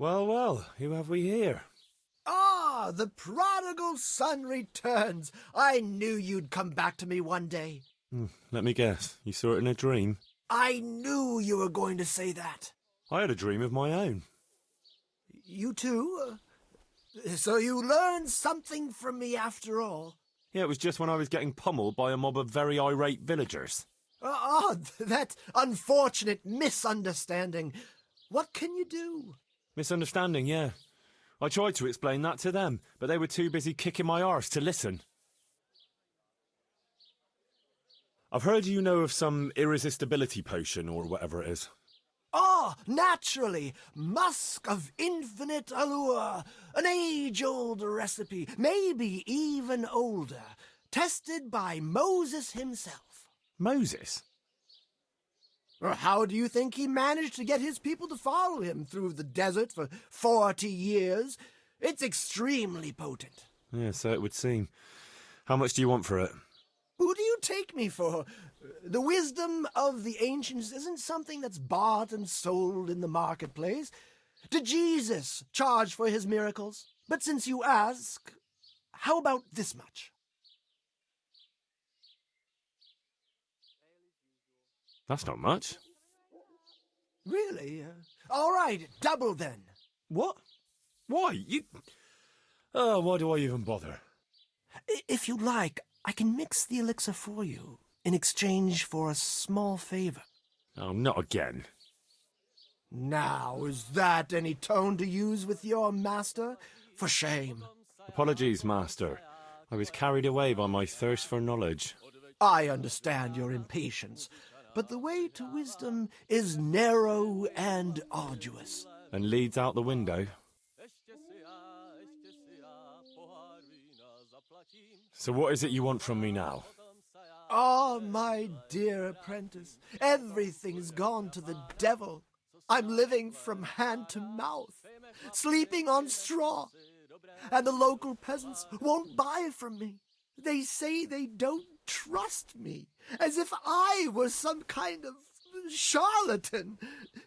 Well, well, who have we here? Ah, the prodigal son returns. I knew you'd come back to me one day. Let me guess, you saw it in a dream? I knew you were going to say that. I had a dream of my own. You too? So you learned something from me after all? Yeah, it was just when I was getting pummeled by a mob of very irate villagers. That unfortunate misunderstanding. What can you do? Misunderstanding, yeah. I tried to explain that to them, but they were too busy kicking my arse to listen. I've heard you know of some irresistibility potion or whatever it is. Naturally. Musk of infinite allure. An age-old recipe, maybe even older. Tested by Moses himself. Moses? How do you think he managed to get his people to follow him through the desert for 40 years? It's extremely potent. Yeah, so it would seem. How much do you want for it? Who do you take me for? The wisdom of the ancients isn't something that's bought and sold in the marketplace. Did Jesus charge for his miracles? But since you ask, how about this much? That's not much. Really? All right, double then. What? Why? You... why do I even bother? If you like, I can mix the elixir for you in exchange for a small favor. Oh, not again. Now, is that any tone to use with your master? For shame. Apologies, master. I was carried away by my thirst for knowledge. I understand your impatience, but the way to wisdom is narrow and arduous. And leads out the window. So what is it you want from me now? My dear apprentice, everything's gone to the devil. I'm living from hand to mouth, sleeping on straw, and the local peasants won't buy from me. They say they don't trust me, as if I were some kind of charlatan.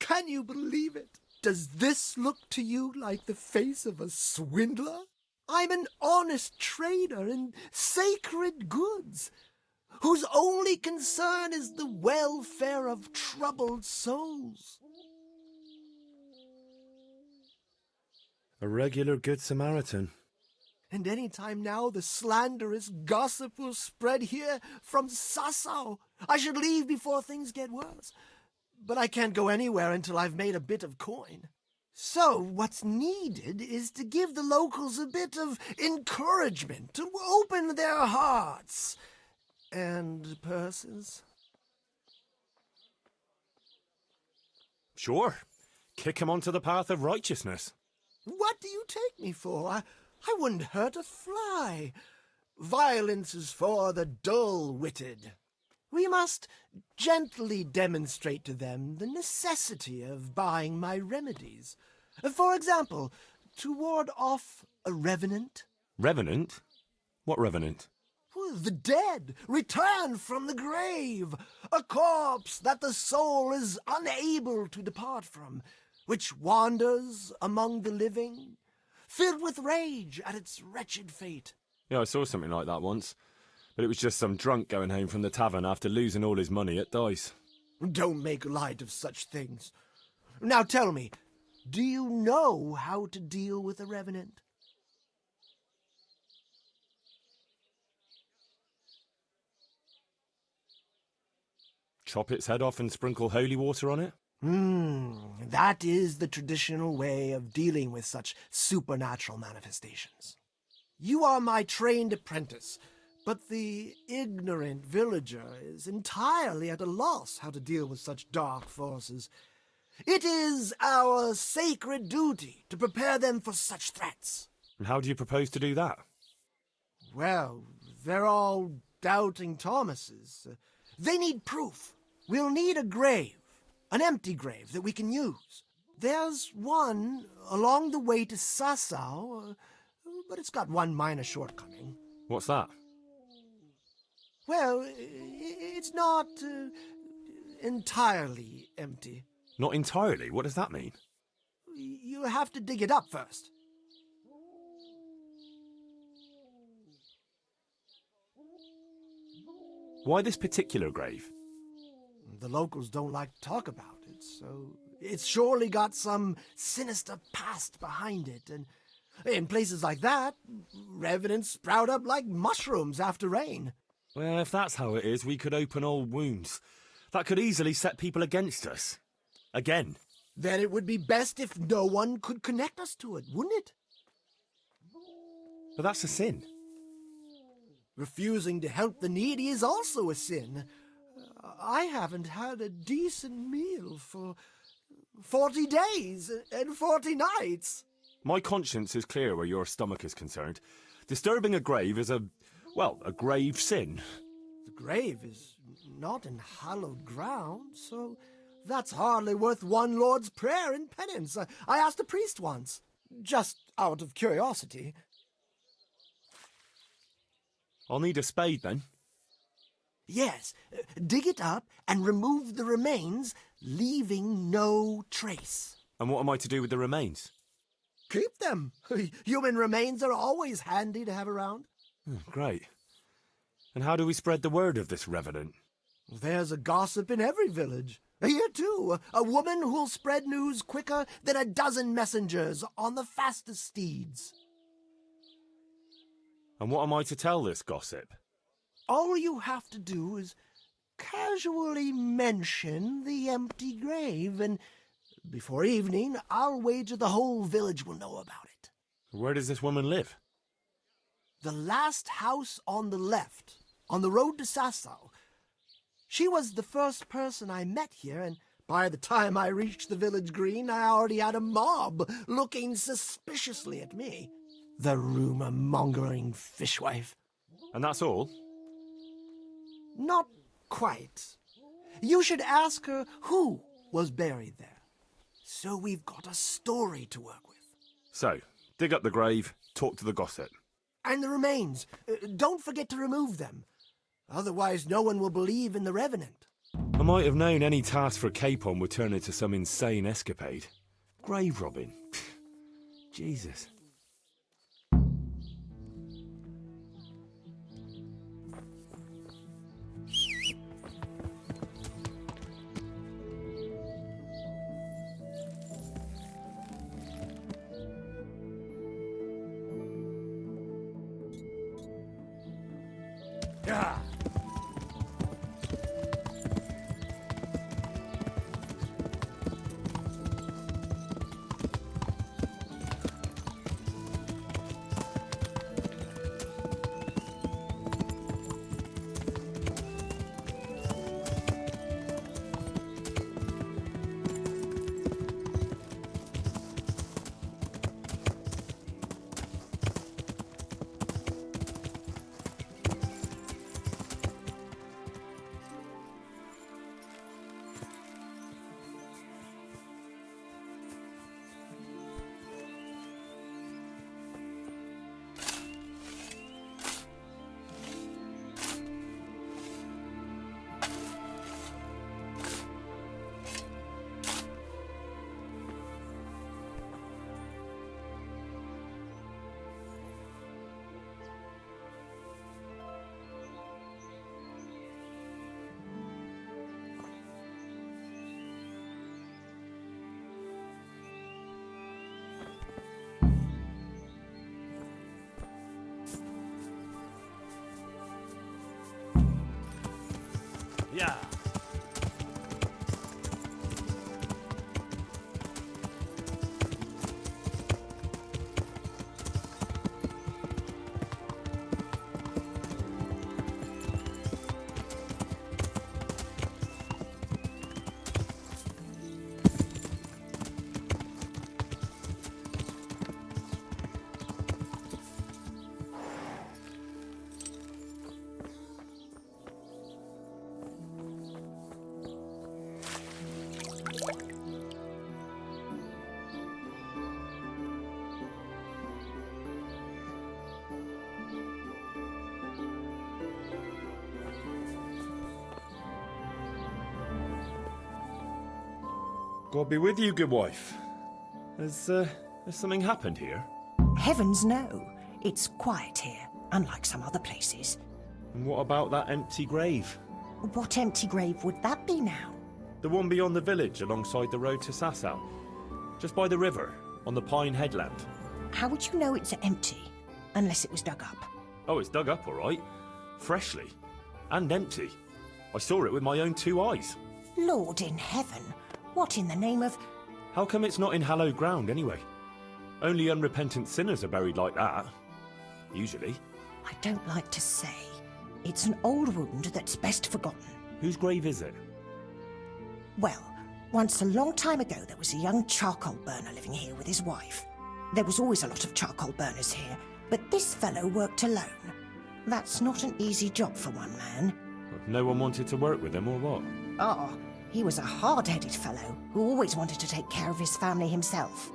Can you believe it? Does this look to you like the face of a swindler? I'm an honest trader in sacred goods, whose only concern is the welfare of troubled souls. A regular good Samaritan. And any time now the slanderous gossip will spread here from Sázava. I should leave before things get worse. But I can't go anywhere until I've made a bit of coin. So what's needed is to give the locals a bit of encouragement, to open their hearts and purses. Sure. Kick him onto the path of righteousness. What do you take me for? I wouldn't hurt a fly. Violence is for the dull-witted. We must gently demonstrate to them the necessity of buying my remedies. For example, to ward off a revenant. Revenant? What revenant? The dead, returned from the grave. A corpse that the soul is unable to depart from, which wanders among the living, filled with rage at its wretched fate. Yeah, I saw something like that once. But it was just some drunk going home from the tavern after losing all his money at dice. Don't make light of such things. Now tell me, do you know how to deal with a revenant? Chop its head off and sprinkle holy water on it? That is the traditional way of dealing with such supernatural manifestations. You are my trained apprentice, but the ignorant villager is entirely at a loss how to deal with such dark forces. It is our sacred duty to prepare them for such threats. And how do you propose to do that? Well, they're all doubting Thomases. They need proof. We'll need a grave, an empty grave that we can use. There's one along the way to Sázava, but it's got one minor shortcoming. What's that? Well, it's not entirely empty. Not entirely? What does that mean? you have to dig it up first. Why this particular grave? The locals don't like to talk about it, so it's surely got some sinister past behind it. And in places like that, revenants sprout up like mushrooms after rain. Well, if that's how it is, we could open old wounds. That could easily set people against us. Again. Then it would be best if no one could connect us to it, wouldn't it? But that's a sin. Refusing to help the needy is also a sin. I haven't had a decent meal for 40 days and 40 nights. My conscience is clear where your stomach is concerned. Disturbing a grave is a grave sin. The grave is not in hallowed ground, so that's hardly worth one Lord's Prayer in penance. I asked a priest once, just out of curiosity. I'll need a spade then. Yes, dig it up and remove the remains, leaving no trace. And what am I to do with the remains? Keep them. Human remains are always handy to have around. Oh, great. And how do we spread the word of this revenant? There's a gossip in every village. Here, too, a woman who'll spread news quicker than a dozen messengers on the fastest steeds. And what am I to tell this gossip? All you have to do is casually mention the empty grave, and before evening, I'll wager the whole village will know about it. Where does this woman live? The last house on the left, on the road to Sázava. She was the first person I met here, and by the time I reached the village green, I already had a mob looking suspiciously at me. The rumor-mongering fishwife. And that's all? Not quite. You should ask her who was buried there. So we've got a story to work with. So, dig up the grave, talk to the gossip. And the remains. Don't forget to remove them. Otherwise, no one will believe in the revenant. I might have known any task for Capon would turn into some insane escapade. Grave robbing. Jesus. Yeah. Yeah. God be with you, good wife. Has something happened here? Heavens no. It's quiet here, unlike some other places. And what about that empty grave? What empty grave would that be now? The one beyond the village, alongside the road to Sázava. Just by the river, on the pine headland. How would you know it's empty? Unless it was dug up. Oh, it's dug up all right. Freshly. And empty. I saw it with my own 2 eyes. Lord in heaven, what in the name of... How come it's not in hallowed ground anyway? Only unrepentant sinners are buried like that. Usually. I don't like to say. It's an old wound that's best forgotten. Whose grave is it? Well, once a long time ago there was a young charcoal burner living here with his wife. There was always a lot of charcoal burners here, but this fellow worked alone. That's not an easy job for one man. No one wanted to work with him or what? Oh, he was a hard-headed fellow who always wanted to take care of his family himself.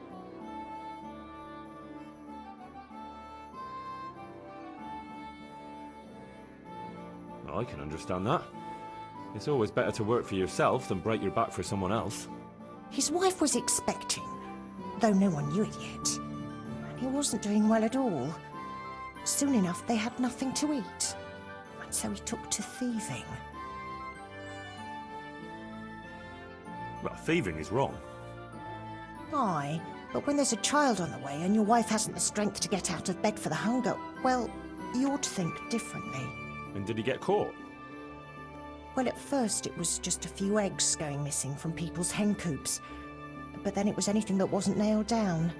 I can understand that. It's always better to work for yourself than break your back for someone else. His wife was expecting, though no one knew it yet. And he wasn't doing well at all. Soon enough, they had nothing to eat. And so he took to thieving. Well, thieving is wrong. Aye, but when there's a child on the way and your wife hasn't the strength to get out of bed for the hunger, well, you ought to think differently. And did he get caught? Well, at first it was just a few eggs going missing from people's hen coops. But then it was anything that wasn't nailed down.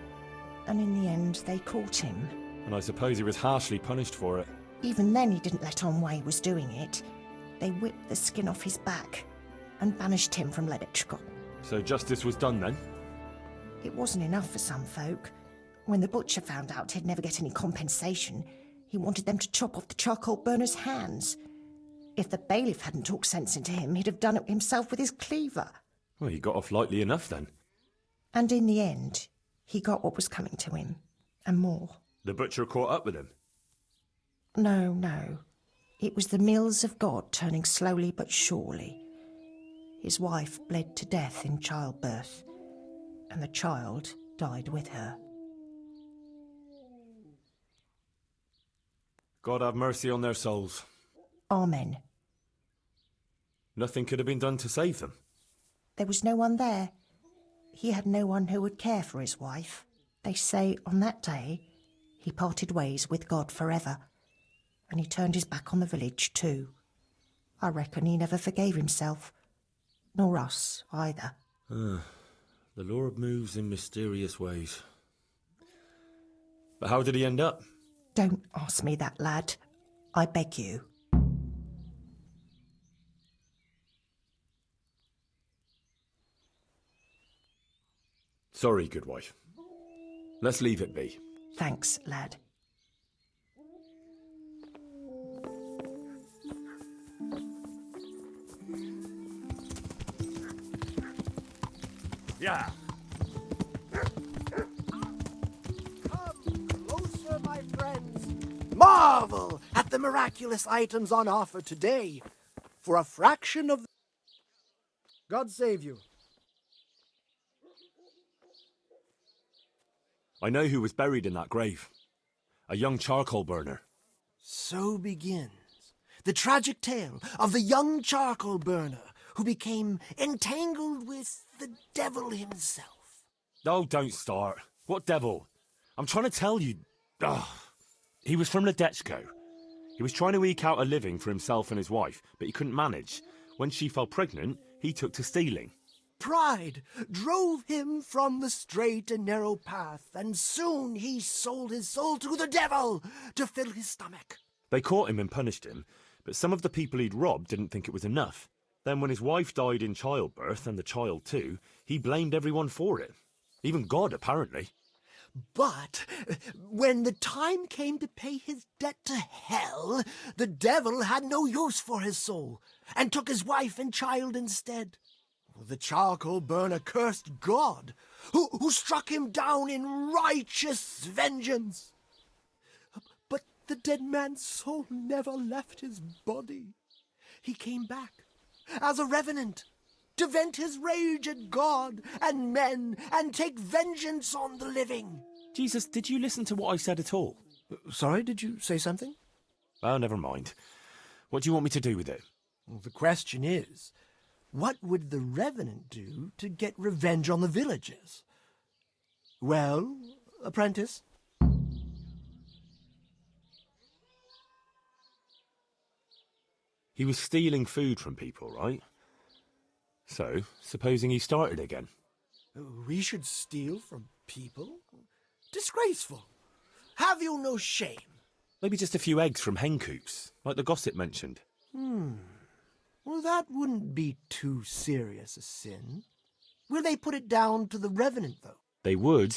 And in the end, they caught him. And I suppose he was harshly punished for it. Even then, he didn't let on why he was doing it. They whipped the skin off his back and banished him from Ledečko. So justice was done then? It wasn't enough for some folk. When the butcher found out he'd never get any compensation, he wanted them to chop off the charcoal burner's hands. If the bailiff hadn't talked sense into him, he'd have done it himself with his cleaver. Well, he got off lightly enough then. And in the end, he got what was coming to him, and more. The butcher caught up with him? No, no. It was the mills of God turning slowly but surely. His wife bled to death in childbirth, and the child died with her. God have mercy on their souls. Amen. Nothing could have been done to save them. There was no one there. He had no one who would care for his wife. They say on that day he parted ways with God forever, and he turned his back on the village too. I reckon he never forgave himself, nor us either. The Lord moves in mysterious ways. But how did he end up? Don't ask me that, lad. I beg you. Sorry, good wife. Let's leave it be. Thanks, lad. Yeah. Come closer, my friends. Marvel at the miraculous items on offer today. For a fraction of... God save you. I know who was buried in that grave. A young charcoal burner. So begins the tragic tale of the young charcoal burner who became entangled with the devil himself. Oh, don't start. What devil? I'm trying to tell you. Ugh. He was from Ledečko. He was trying to eke out a living for himself and his wife, but he couldn't manage. When she fell pregnant, he took to stealing. Pride drove him from the straight and narrow path, and soon he sold his soul to the devil to fill his stomach. They caught him and punished him, but some of the people he'd robbed didn't think it was enough. Then when his wife died in childbirth, and the child too, he blamed everyone for it. Even God, apparently. But when the time came to pay his debt to hell, the devil had no use for his soul, and took his wife and child instead. The charcoal burner cursed God, who struck him down in righteous vengeance. But the dead man's soul never left his body. He came back as a revenant, to vent his rage at God and men and take vengeance on the living. Jesus, did you listen to what I said at all? Sorry, did you say something? Oh, never mind. What do you want me to do with it? Well, the question is, what would the revenant do to get revenge on the villagers? Well, apprentice? He was stealing food from people, right? So, supposing he started again. We should steal from people? Disgraceful. Have you no shame? Maybe just a few eggs from hen coops, like the gossip mentioned. Well, that wouldn't be too serious a sin. Will they put it down to the revenant, though? They would,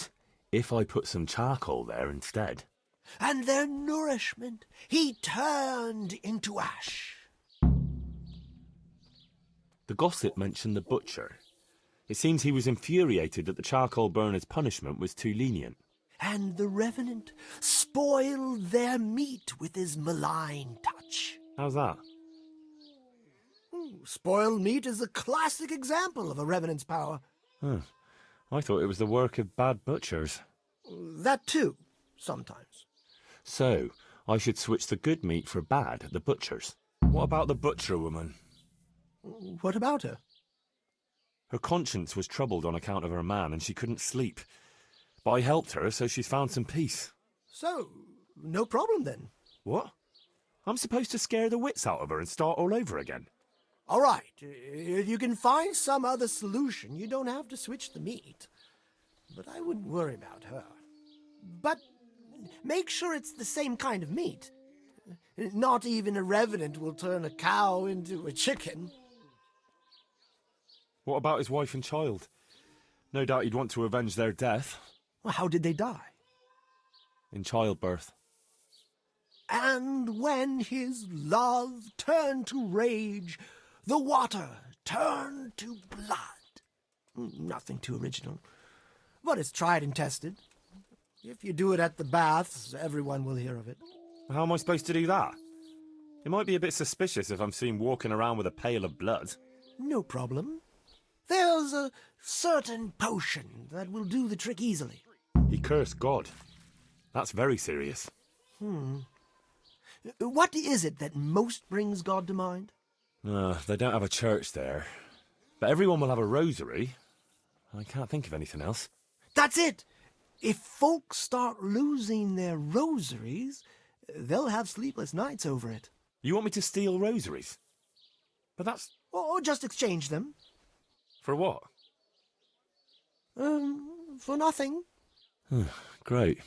if I put some charcoal there instead. And their nourishment he turned into ash. The gossip mentioned the butcher. It seems he was infuriated that the charcoal burner's punishment was too lenient. And the revenant spoiled their meat with his malign touch. How's that? Spoiled meat is a classic example of a revenant's power. I thought it was the work of bad butchers. That too, sometimes. So, I should switch the good meat for bad at the butcher's. What about the butcher woman? What about her? Her conscience was troubled on account of her man and she couldn't sleep. But I helped her, so she's found some peace. So, no problem then. What? I'm supposed to scare the wits out of her and start all over again? All right, if you can find some other solution, you don't have to switch the meat. But I wouldn't worry about her. But make sure it's the same kind of meat. Not even a revenant will turn a cow into a chicken. What about his wife and child? No doubt he'd want to avenge their death. Well, how did they die? In childbirth. And when his love turned to rage, the water turned to blood. Nothing too original. But it's tried and tested. If you do it at the baths, everyone will hear of it. How am I supposed to do that? It might be a bit suspicious if I'm seen walking around with a pail of blood. No problem. There's a certain potion that will do the trick easily. He cursed God. That's very serious. What is it that most brings God to mind? They don't have a church there. But everyone will have a rosary. I can't think of anything else. That's it! If folks start losing their rosaries, they'll have sleepless nights over it. You want me to steal rosaries? But that's... Or just exchange them. For what? For nothing. Great.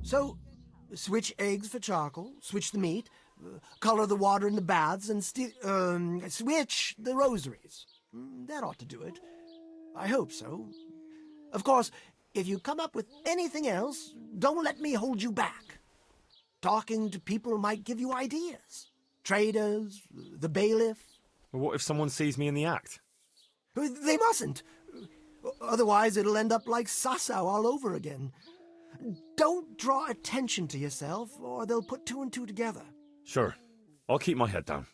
So, switch eggs for charcoal, switch the meat, color the water in the baths, and switch the rosaries. That ought to do it. I hope so. Of course, if you come up with anything else, don't let me hold you back. Talking to people might give you ideas. Traders, the bailiff. Well, what if someone sees me in the act? They mustn't. Otherwise, it'll end up like Sázava all over again. Don't draw attention to yourself, or they'll put two and two together. Sure. I'll keep my head down.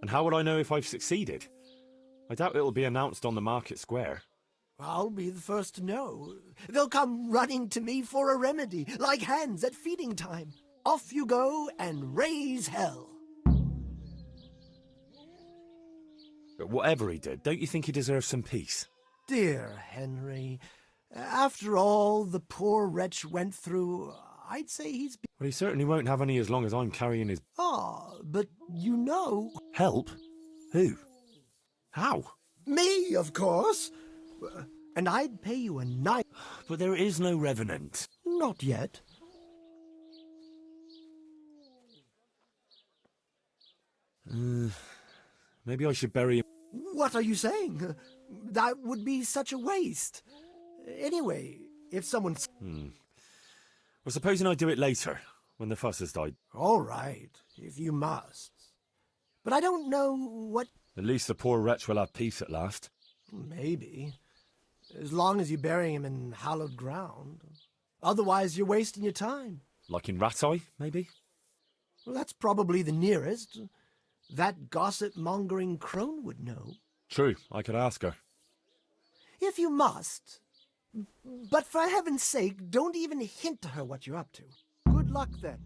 And how would I know if I've succeeded? I doubt it'll be announced on the market square. I'll be the first to know. They'll come running to me for a remedy, like hens at feeding time. Off you go and raise hell. But whatever he did, don't you think he deserves some peace? Dear Henry, after all the poor wretch went through, I'd say he's... Well, he certainly won't have any as long as I'm carrying his... But you know... Help? Who? How? Me, of course. And I'd pay you a night... But there is no revenant. Not yet. Maybe I should bury him. What are you saying? That would be such a waste. Anyway, if someone's... Well, supposing I do it later, when the fuss has died. All right, if you must. But I don't know what... At least the poor wretch will have peace at last. Maybe. As long as you bury him in hallowed ground. Otherwise, you're wasting your time. Like in Rataye, maybe? Well, that's probably the nearest. That gossip-mongering crone would know. True, I could ask her. If you must. But for heaven's sake, don't even hint to her what you're up to. Good luck then.